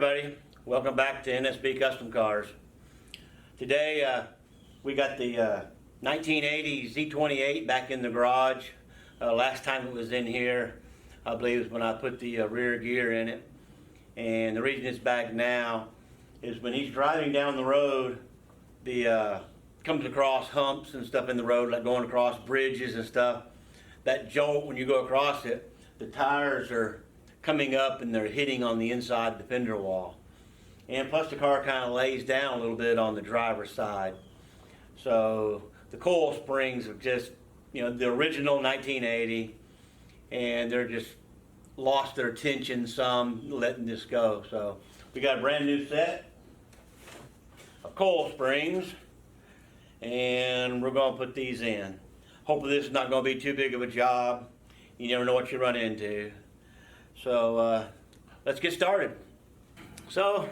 everybody, welcome back to NSB Custom Cars. Today we got the 1980 Z28 back in the garage. Last time it was in here, I believe, was when I put the rear gear in it. And the reason it's back now is when he's driving down the road, comes across humps and stuff in the road, like going across bridges and stuff. That jolt, when you go across it, the tires are coming up and they're hitting on the inside of the fender wall. And plus the car kind of lays down a little bit on the driver's side. So the coil springs are just, the original 1980, and they're just lost their tension some, letting this go. So we got a brand new set of coil springs, and we're going to put these in. Hopefully this is not going to be too big of a job. You never know what you run into. So let's get started. So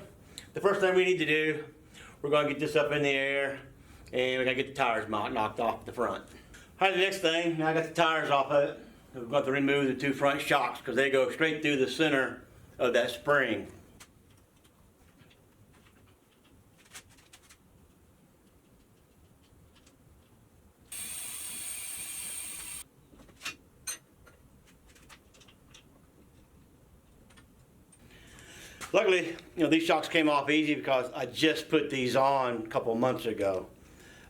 the first thing we need to do, we're going to get this up in the air, and we're going to get the tires knocked off the front. All right, the next thing, now I got the tires off of it. We're going to remove the two front shocks because they go straight through the center of that spring. Luckily, these shocks came off easy because I just put these on a couple months ago.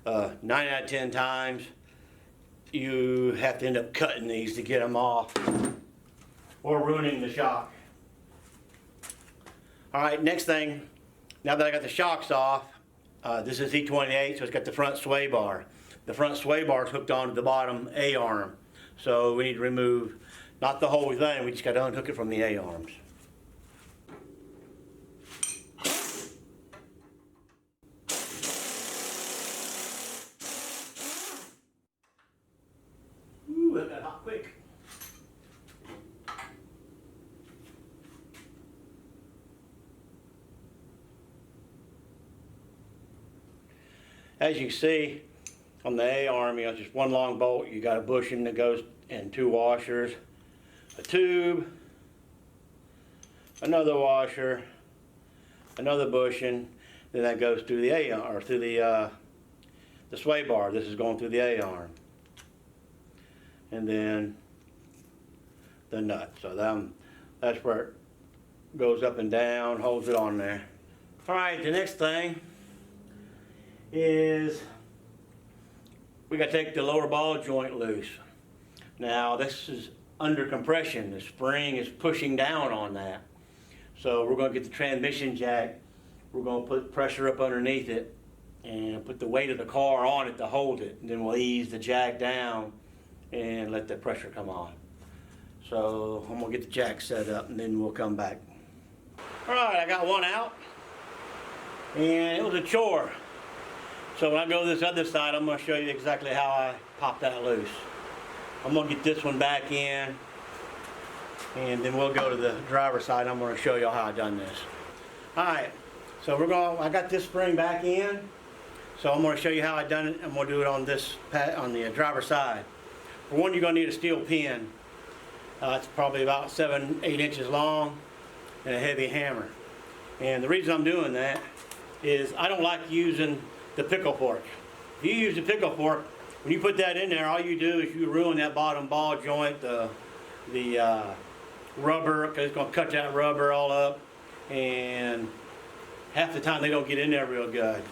9 out of 10 times, you have to end up cutting these to get them off or ruining the shock. All right, next thing, now that I got the shocks off, this is Z28, so it's got the front sway bar. The front sway bar is hooked onto the bottom A-arm. So we need to remove, not the whole thing, we just got to unhook it from the A-arms. That got hot quick. As you can see on the A-arm, just one long bolt. You got a bushing that goes in two washers, a tube, another washer, another bushing. Then that goes through the A-arm, or through the sway bar. This is going through the A-arm. And then the nut. So that's where it goes up and down, holds it on there. All right, the next thing is we got to take the lower ball joint loose. Now this is under compression. The spring is pushing down on that. So we're going to get the transmission jack. We're going to put pressure up underneath it and put the weight of the car on it to hold it. And then we'll ease the jack down and let the pressure come on. So I'm gonna get the jack set up and then we'll come back. All right, I got one out and it was a chore. So when I go to this other side, I'm gonna show you exactly how I pop that loose. I'm gonna get this one back in and then we'll go to the driver's side. I'm gonna show you how I done this. All right, so I got this spring back in. So I'm gonna show you how I done it. I'm gonna do it on on the driver's side. For one, you're going to need a steel pin. It's probably about 7-8 inches long and a heavy hammer. And the reason I'm doing that is I don't like using the pickle fork. If you use the pickle fork, when you put that in there, all you do is you ruin that bottom ball joint, the rubber, because it's going to cut that rubber all up, and half the time they don't get in there real good.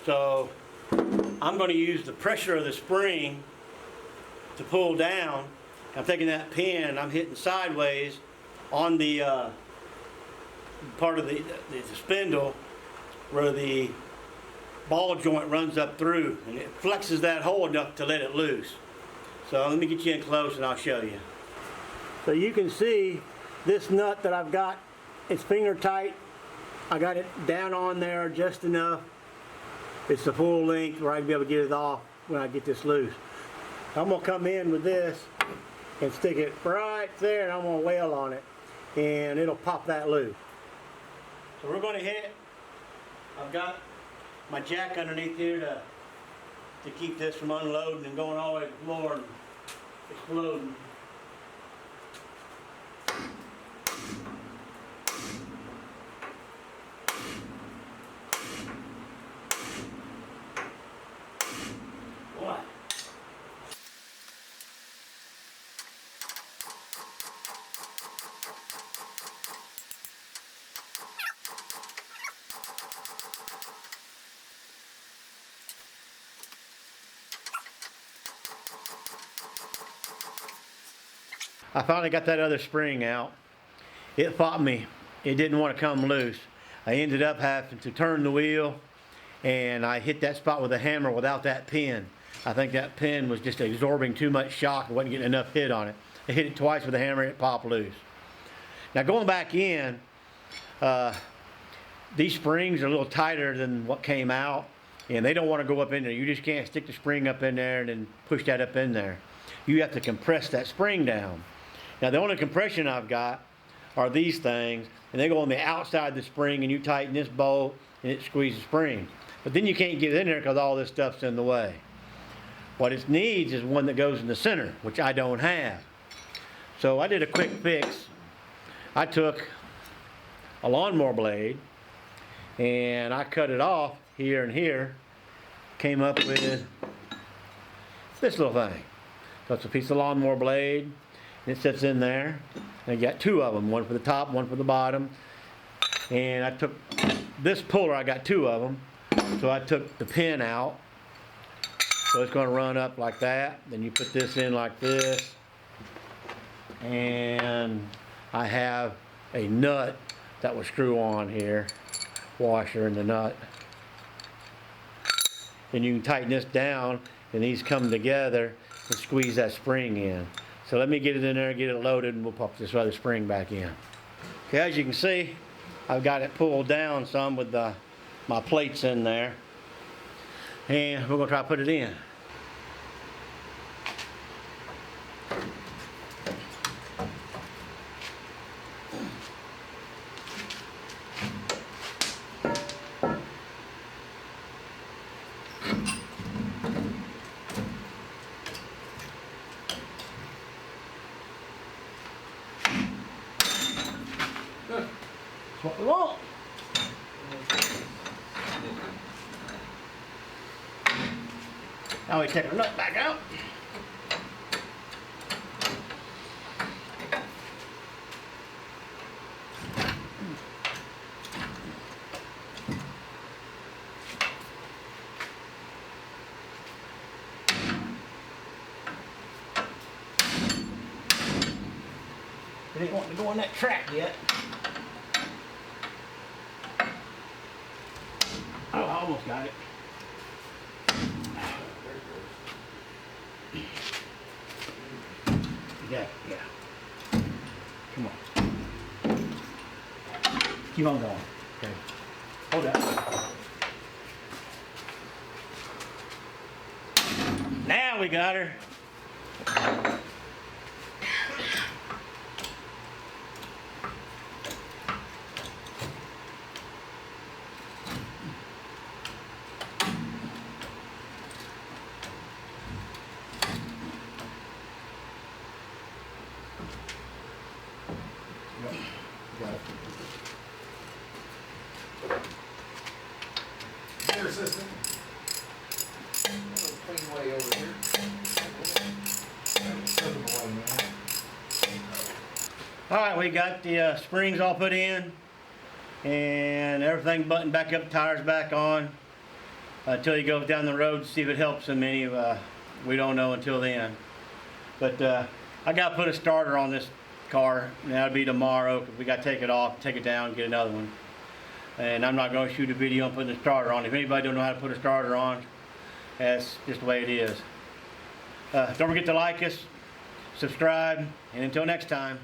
So I'm going to use the pressure of the spring to pull down. I'm taking that pin and I'm hitting sideways on the part of the spindle where the ball joint runs up through, and it flexes that hole enough to let it loose. So let me get you in close and I'll show you. So you can see this nut that I've got, it's finger tight. I got it down on there just enough. It's the full length where I can be able to get it off when I get this loose. I'm going to come in with this and stick it right there, and I'm going to wail on it and it'll pop that loose. So we're going to hit. I've got my jack underneath here to keep this from unloading and going all the way to the floor and exploding. I finally got that other spring out. It fought me. It didn't want to come loose. I ended up having to turn the wheel, and I hit that spot with a hammer without that pin. I think that pin was just absorbing too much shock and wasn't getting enough hit on it. I hit it twice with a hammer, it popped loose. Now going back in, these springs are a little tighter than what came out, and they don't want to go up in there. You just can't stick the spring up in there and then push that up in there. You have to compress that spring down. Now the only compression I've got are these things, and they go on the outside of the spring, and you tighten this bolt and it squeezes the spring. But then you can't get in there because all this stuff's in the way. What it needs is one that goes in the center, which I don't have. So I did a quick fix. I took a lawnmower blade and I cut it off here and here. Came up with this little thing. So it's a piece of lawnmower blade, and it sits in there. And you got two of them, one for the top, one for the bottom. And I took this puller, I got two of them. So I took the pin out. So it's going to run up like that. Then you put this in like this. And I have a nut that will screw on here. Washer in the nut. Then you can tighten this down, and these come together and squeeze that spring in. So let me get it in there, get it loaded, and we'll pop this other spring back in. Okay, as you can see, I've got it pulled down some with my plates in there. And we're going to try to put it in. That's what we want. Now we take our nut back out. It ain't wanting to go on that track yet. Oh, I almost got it. Yeah. Come on. Keep on going. Okay. Hold that. Now we got her. Got it. Here, assistant. Clean way over here. Alright, we got the springs all put in and everything buttoned back up, tires back on until he goes down the road to see if it helps him any. We don't know until then. But I got to put a starter on this car, and that'll be tomorrow because we got to take it off, take it down, get another one. And I'm not going to shoot a video on putting the starter on. If anybody don't know how to put a starter on, that's just the way it is. Don't forget to like us, subscribe, and until next time.